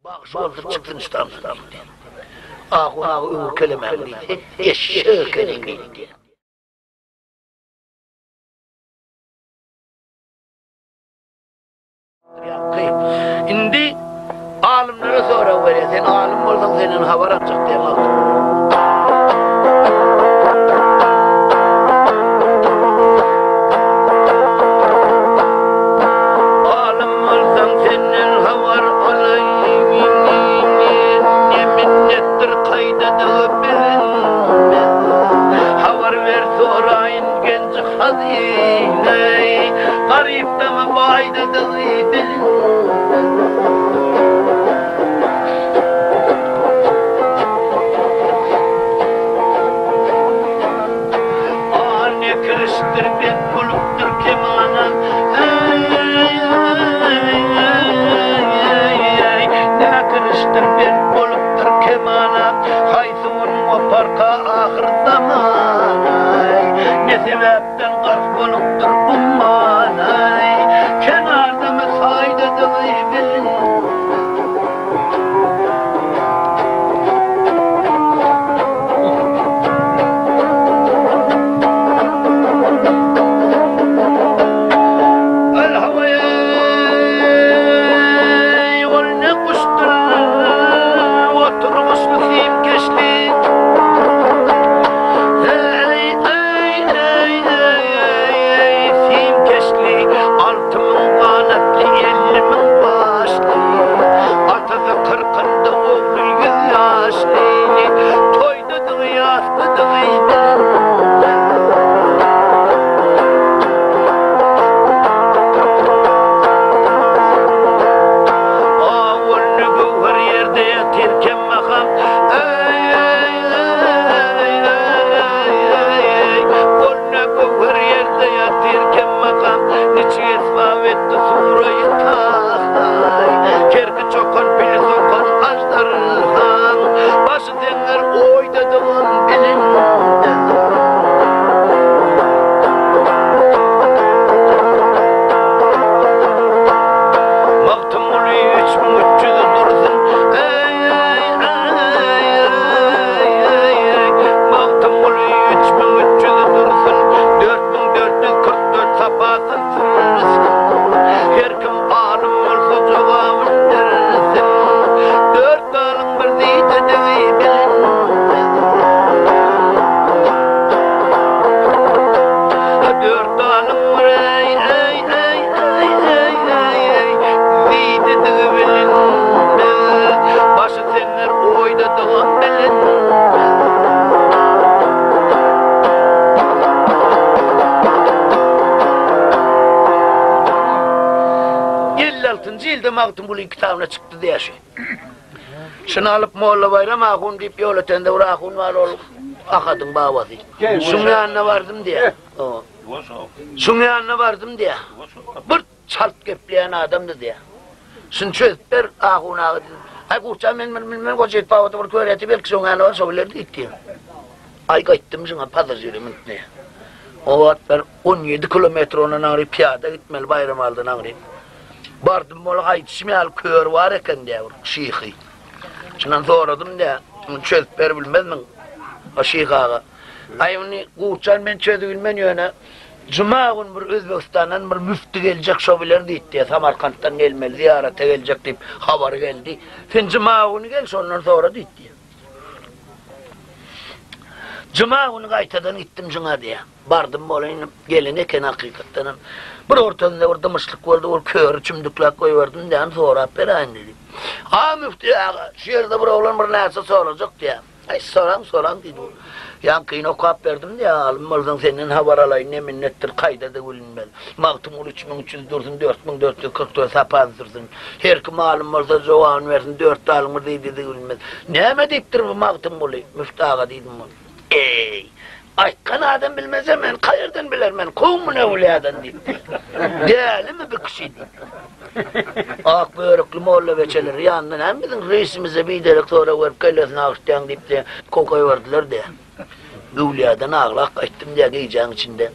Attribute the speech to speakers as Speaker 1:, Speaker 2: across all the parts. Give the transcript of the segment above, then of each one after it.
Speaker 1: Bak şu oldu çıktın İstanbul'dan. Ah ona uğur kelimemliydi. Eşeği kelimeydi. Şimdi alimlere sonra veriyor. Sen alim olsan senin haber atacak diye aldım. Maktım bu kitabına çıktı diye şey. Şunu alıp Molla Bayram Akun deyip yol ötende uğra Akun var olup akadın bağladı. Şunun yanına vardım diye. Şunun yanına vardım diye. Bir çalt gepleyen adamdı diye. Şunu çözüpler Akun ağa dedim. Ay kurçam ben koçayet bağladı bir köreti belki şunun yanına var soğulardı gitti. Ay gittim şuna pazar yürümün diye. O atlar 17 kilometre onun ağrı piyada gitmeli bayram aldın ağrı. Bardım bol haytişmeyal kör var eken diye şeyhi. Şundan soradım diye, çözüp ver bilmezmin o şeyhi ağa. Ay onu kurçan ben çözü bilmen yöne. Cuma gün bir Özbekistan'dan bir müftü gelecek şobiler deyit diye, Samarkand'dan gelmeli, ziyarete gelecek deyip haber geldi. Sen Cuma günü gel ondan sonra deyit diye. Cuma günü kaytadan gittim şuna diye. Bardım olayım gelin eken hakikatten. Bir ortada orada mışlık vardı, o kör çümdükler koyuverdim diye sonra perayın dedim. Ha müftü ağa, şehirde bir oğlan bir neyse soracak diye. Ay soran dedi. Yankıyın okuyup verdim diye, alınmalıdan senin haber alayın ne minnettir kayda da bilinmez. Maktum 3300 dursun, 4444 sapaz dursun. Her kim alınmalıda cevabını versin, 4 alınır deydi de bilinmez. Ne mi deyiptir bu maktum olayım, müftü ağa dedim bunu. Ey! Ay kanadan bilmezem ben, kayırdan biler ben, kovum ne ulayadan deyip. Değerli mi bir kişiydi? Ak börüklü molla veçeler yanından hem bizim reisimize bir derek sonra verip kellesini ağıştayan deyip de kokayı verdiler de. Ulayadan ağlak kaçtım diye giyeceğin içinde.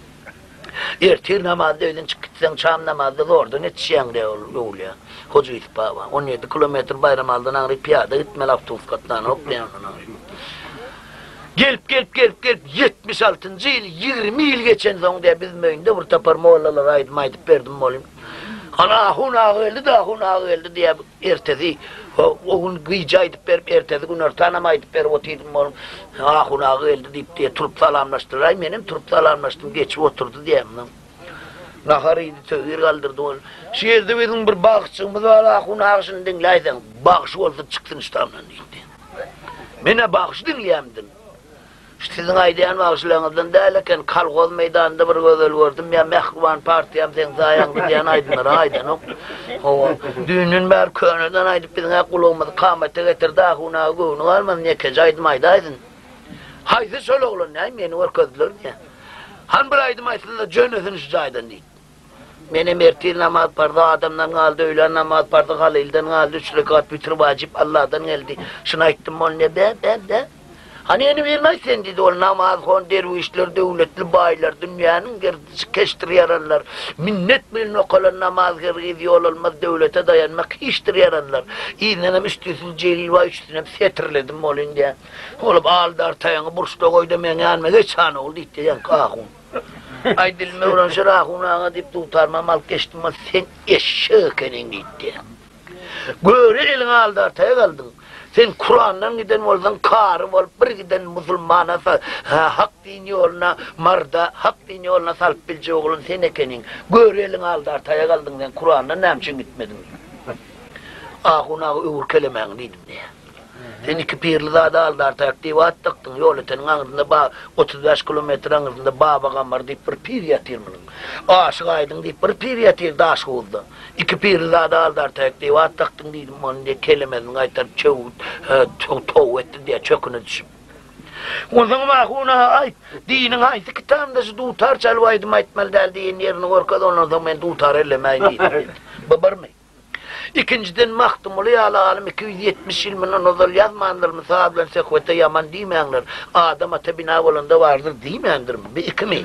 Speaker 1: Ertir namazda öyle çıkıtsan çam namazda oradan yetişen de ulaya. Hoca itibaba. 17 kilometre bayram aldan ağrı piyada gitmeli avtobus katlarına hoplayan Gelip 76. yıl 20 yıl geçen zaman diye bizim önünde bir tapar moğallalar aydıp verdim olayım. Ana hun ağıldı diye ertesi o gün gıyca aydıp verip ertesi gün örtanam aydıp verip oturdum oğlum. Hun ağıldı deyip diye turup salamlaştılar. Benim turup salamlaştım geçip oturdu diyeyim. Naharıydı tövür kaldırdı oğlum. Şehirde bizim bir bağışçımız var hun ağışını dinleysen bağışı oldu çıksın İstanbul'dan deydi. Mene bağışı dinleyemdim. Sizin aydayan bağışlarınızdan değilken Kalkoz meydanında bir gözel gördüm ya Mehruvan partiyam sen zayanlı diyen aydınlara aydan o düğünün ber könüden aydıp bizine kulağımızı kâmete getirdi ahuna göğünü almadı niye kece aydım aydaydın haydi söyle oğlum neyim yeni var közler diye han bir aydım aydın da cönözün şu aydan değil benim ertil namaz pardı adamdan kaldı öğlen namaz pardı Halil'den kaldı 3 rekat bitir vacip Allah'tan geldi şuna ayttım onu ne be hani yeni vermezsen dedi o namaz kon dervişler, devletli baylar, dünyanın gerdisi kestir yaranlar. Minnet bilin o kadar namaz gergiz yol olmaz devlete dayanmak hiçtir yaranlar. İğnenem üstüsül celil var üstüne setirledim olun diye. Olup aldı artayanı burçta koydum yani yanıma geç hanı oldu itti yani kahun. Ay dilime uğraşır ahun ağa deyip tutarma mal geçtim sen eşeğ kenin gitti. Göre elini aldı artaya kaldın. Sen Kur'an'dan giden olsan karı ol, bir giden Müslümana hak dini yoluna marda, hak dini yoluna salp bilce oğlun sen ekenin. Göre elini aldı artaya kaldın sen Kur'an'dan ne için gitmedin? Ahuna uğur kelemen dedim diye. Sen 2 pirli dağda aldı artayak diye attıktın yol etenin anırında 35 kilometre anırında babagan var deyip bir pir yatırmının. Aşık aydın deyip bir pir yatırdı aşık oldu. 2 pirli dağda aldı artayak diye attıktın dedim onu diye kelimedin aytar çoğu etti diye çöküne düşüp. O zaman ahuna ay dinin aydı kitabında şu tutar çalvaydım aytmalı deldiğin yerini orkada onun zaman tutar ellemeyin deydim. Babar mı? İkinciden mahtum oluyor alalım 270 ilminin ozal yazmandır mı sahablen sekvete yaman demeyenler Adam'a tebina olanda vardır demeyendir mi? Bir iki mi?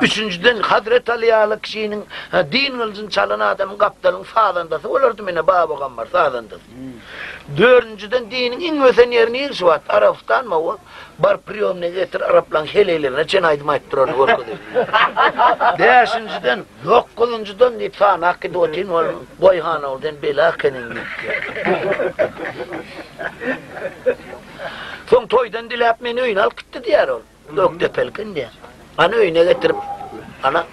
Speaker 1: Üçüncüden Hazreti Ali'yalı kişinin din kılıcın çalan adamın kaptalın sağlandası olurdu mene babagan var sağlandası. Dördüncüden dinin en özen yerini yerisi var. Arap'tan mı o? Bar priyomne getir Araplan helelerine çen aydım ayttır onu orkudu. Beşinciden, dokuzuncudan deyip sana hakkı otin ol, boyhana ol, den belakenin gitti. Son toydan dilap meni öyün al gitti diyer ol. Dokte pelkin diye. Ana öyüne getirip, ana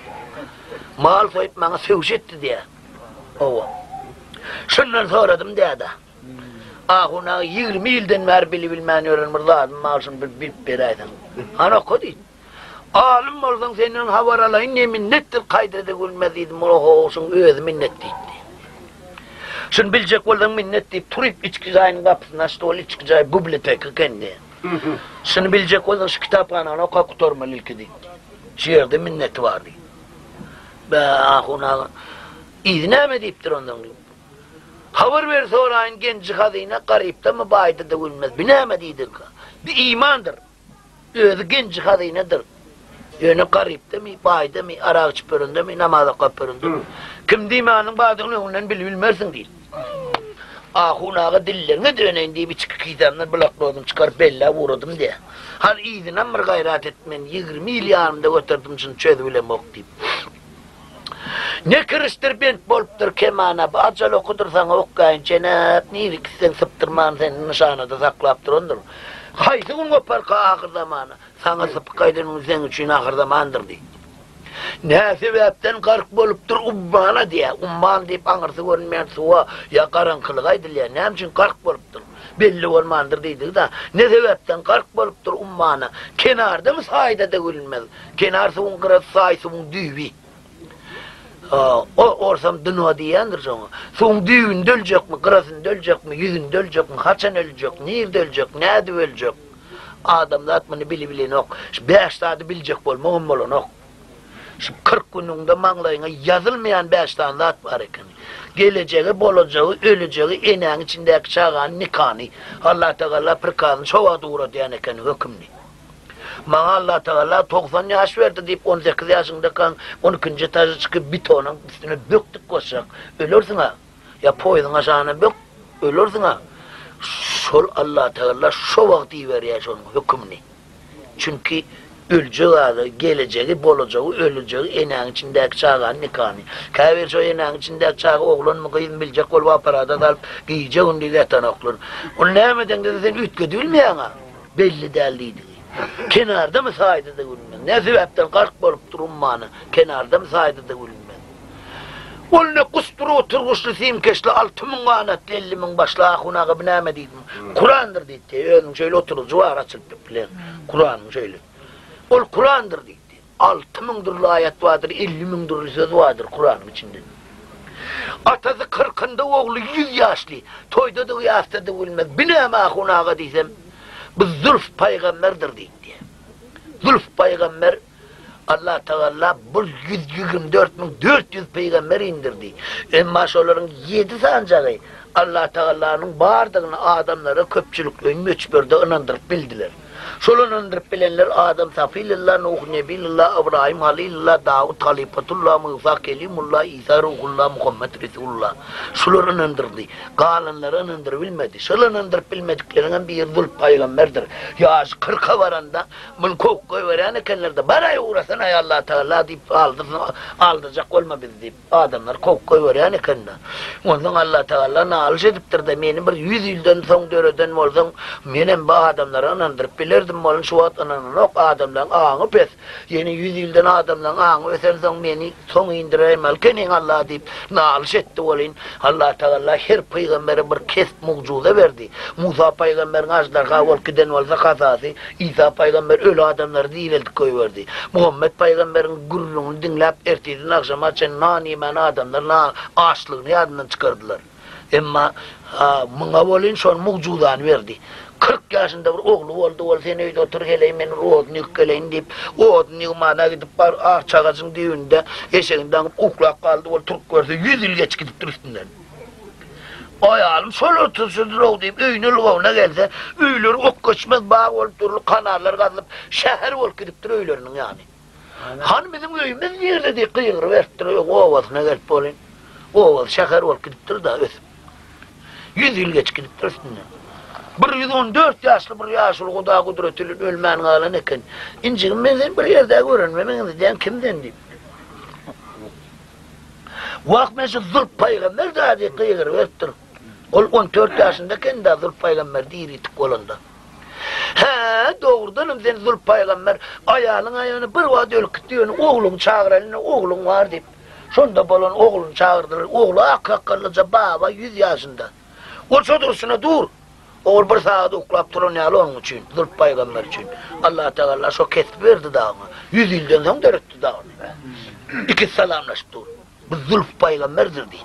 Speaker 1: mal soyup bana sevş etti diye. Ova. Şundan soradım diye da. Ahuna 20 yıldan ver bilmeni öğrenmir lazım malsın bir aydan. Ana kodin. Alim olsan senin havaralayın ne minnettir kaydede gülmeziydim. Oho olsun öz minnet deydi. Şunu bilecek olsan minnet deyip turip içkizayın kapısına işte ol içkizayı biblioteki kendi. Şunu bilecek olsan şu kitaphanana oka kutormalı ilki deydi. Şiirde minneti var deydi. Be ahuna izine mi deyiptir ondan deyip. Haber ver sorayın genci kadına garip da mı bayda da gülmez. Binemediydir ka. Bir imandır. Özü genci kadınadır. Yani garip da mı bayda mı arak pöründe mi namaza kapöründe mi. Kim dimanın badığını ondan bilmezsin değil. Ahunağa dillerine döneyin diye bir çıkı kitabından bılakladım çıkar bella vurdum diye. Hal iyiden bir gayret etmen 20 yıl yanımda götürdüm için çözülem okuyup. Ne kırıştır bent bolptur kemana, acal okudursan okuyun, cenab nirik sen sıptırman sen nişanada saklaptır ondur. Haydi gün kopar ka ahir zamanı, sana sıpkaydın sen için ahir zamandır deyip. Ne sebepten kark boluptur ummana diye, umman deyip anırsı görünmeyen suğa ya karanqılıqaydır ya, ne için kark boluptur? Belli olmandır deydik da, ne sebepten kark boluptur ummana, kenarda mı sahida da görünmez, kenar suğun kırası sahi suğun düğvi. O orsam dünü diyendir sana. Son düğün dölecek mi, kırasın dölecek mi, yüzün dölecek mi, haçan ölecek, nerede ölecek, nerede ölecek? Adam da atmanı bili nok. 5 saati bilecek bol, muğum bolu nok. 40 gününde mağlayına yazılmayan 5 tane de at var eken. Geleceği, bolacağı, öleceği, eneğin içindeki çağın nikahını. Allah Teala pırkazın şova doğru diyen eken hükümlü. Bana Allah Teala 90 yaş verdi deyip 18 yaşında kan 12. taşı çıkıp bir tonun üstüne büktük koşacak. Ölürsün ha. Ya poydun aşağına bak, ölürsün ha. Sol Allah Teala şu vakti veriyor onun hükmünü. Çünkü öleceği adı, geleceği, bolacağı, öleceği eneğin içindeki çağın nikahını. Kâver şu eneğin içindeki çağı oğlun mu kıyın bilecek ol aparada da alıp giyecek onu diletten oğlun. Onu ne emeden de sen ütke dülmeyen ha. Belli delliydi. Kenarda mı saydı da gülmen? Ne sebepten kark bolup durummanı? Kenarda mı saydı da gülmen? Onu kusturu oturguşlu simkeşli 6.000 kanatlı 50.000 başlı ahunağı biname dedim. Kur'an'dır dedi. Önün şöyle oturur, var açılıp bilen. Kur'an'ın şöyle. Ol Kur'an'dır dedi. 6.000'dır ayet vardır, 50.000'dır söz vardır Kur'an'ın içinde. Atası 40'ında oğlu 100 yaşlı. Toyda da uyafta da bilmez. Biname ahunağı desem. Bu Zülf peygamberdir dedi. Zülf peygamber Allah Teala bu 124.400 peygamber indirdi. Maşaların 7 sancağı Allah Teala'nın bağırdığını adamlara köpçülükle müçbörde inandırıp bildiler. Şolu inandırıp bilenler Adam Safilillah, Nuh Nebilillah, İbrahim Halilillah, Davud Halifatullah, Musa Kelimullah, İsa Ruhullah, Muhammed Resulullah. Şolu inandırdı. Kalanları inandırıbilmedi. Şolu inandırıp bilmediklerinden bir Zülf peygamberdir. Yaş 40'a varanda bunu koy veren ekenlerde bana uğrasın ay Allah Teala deyip aldıracak olma biz deyip adamlar koy veren ekenler. Ondan Allah Teala nalış ediptir de beni bir 100 yıldan son döreden olsan benim bu adamlara inandırıp bilirdim olun şu vatanının ok adamların ağını pes. Yeni 100 yıldan adamların ağını ösersen beni son indireyim alkenin Allah deyip nalış etti olun. Allah Teala her peygambere bir kesb muczuza verdi. Musa peygamberin ajdarha volkiden olsa kazası. İsa peygamber öyle adamları değil koyverdi. Muhammed peygamberin gururunu dinlep ertedin akşam açan nanimen adamlar açlığını yadından çıkardılar. Ama mına volin son muczudan verdi. 40 yaşında bir oğlu oldu, sen öyle otur geleyim, ben oğlunu yükkeleyim deyip, oğlunu yılmana gidip ağaçağızın düğünde, eşeğinden kuklak kaldı, Türk görse 100 yıl geç gidip üstünden. Ayağım sol otursundur o deyip, öynül oğluna gelse, öyleri ok kaçmaz, bağ olup durur, kanarlar kazılıp, şehir olup gidiptir öylerinin yani. Hani bizim öyümüz yerle diye kıyır verttir, ovasına gelip olun, ovas şehir olup gidiptir da ösüm. 100 yıl geç gidiptir üstünden. 114 yaşlı bir yaşlı kuda kudretülün ölmeyen ağlan eken. İnciğim ben seni bir yerde görünmem diyeceğim kimden diyeyim. Vakmesi Zülf peygamber daha diye kıyır verttir. 14 yaşındayken de Zülf peygamber diritik olanda. Doğrudanım sen Zülf peygamber ayağını bir vade ölüp diyorsun oğlum çağır eline oğlum var deyip. Sonunda balon oğlunu çağırdılar. Oğlu akıllıca baba 100 yaşında. O çocuğusuna dur. Oğul bir saat okulap durun yalı onun için, Zülf peygamber için. Allah Teala şu kesip verdi dağını. 100 yıldan sonra dörttü dağını. İki selamlaştı. Bu Zülf peygamberdir deydi.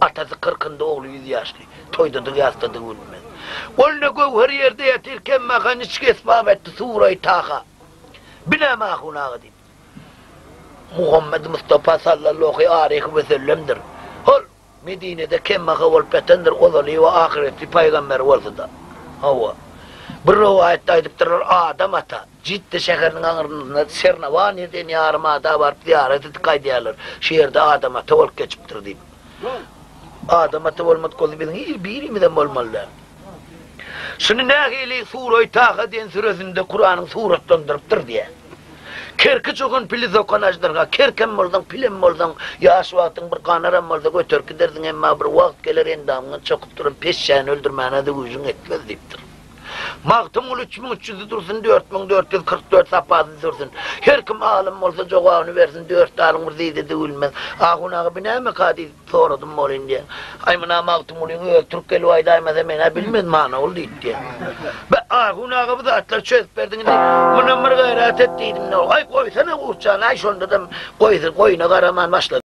Speaker 1: Atası 40'ında oğlu 100 yaşlı. Toyda da yasta da ölmez. Onunla her yerde yatirken makanı kesbab etti Sure-i Taha. Binama ahunağı deyip. Muhammed Mustafa sallallahu aleyhi ve sellem'dir. Medine'de kemmaka volpetendir ozali ve ahireti peygamber oldu da. Hava. Bir rivayette aydıptırlar Adam ata. Ciddi şehirinin ağırlığında Sernavani diye yarımada var ziyaret edip kaydiyalar. Şehirde Adam ata ol geçiptir deyip. Adam ata olmadı kolu bizim hiç birimiden olmalılar. Şimdi nehili Sure-i Taha diyen süresinde Kur'an'ın suretlendiriptir diye. Kerki çoğun pili zokanajlarga, kerkem oldan, pilim oldan, yaş vaktın bir kanaram olda götür gidersin emma bir vakt gelir endamın çokup durun peşşen öldürmene de uyuzun etmez deyiptir. Mağtım ol 3300'ü dursun, 4444 sapazı dursun. Her kim alım olsa cevabını versin, 4 alım zeyde de ölmez. Ağunağı bineme kadi soradım olun diye. Aymına mağtım olun, Türkiye'li vaydayma demeyene bilmez mana oldu diye. Ağunağı bu zatlar çözüp verdin diye. Buna mır gayret ettiydim ne ol. Ay koysana uçağına, ay şonda da koyuna karaman başladı.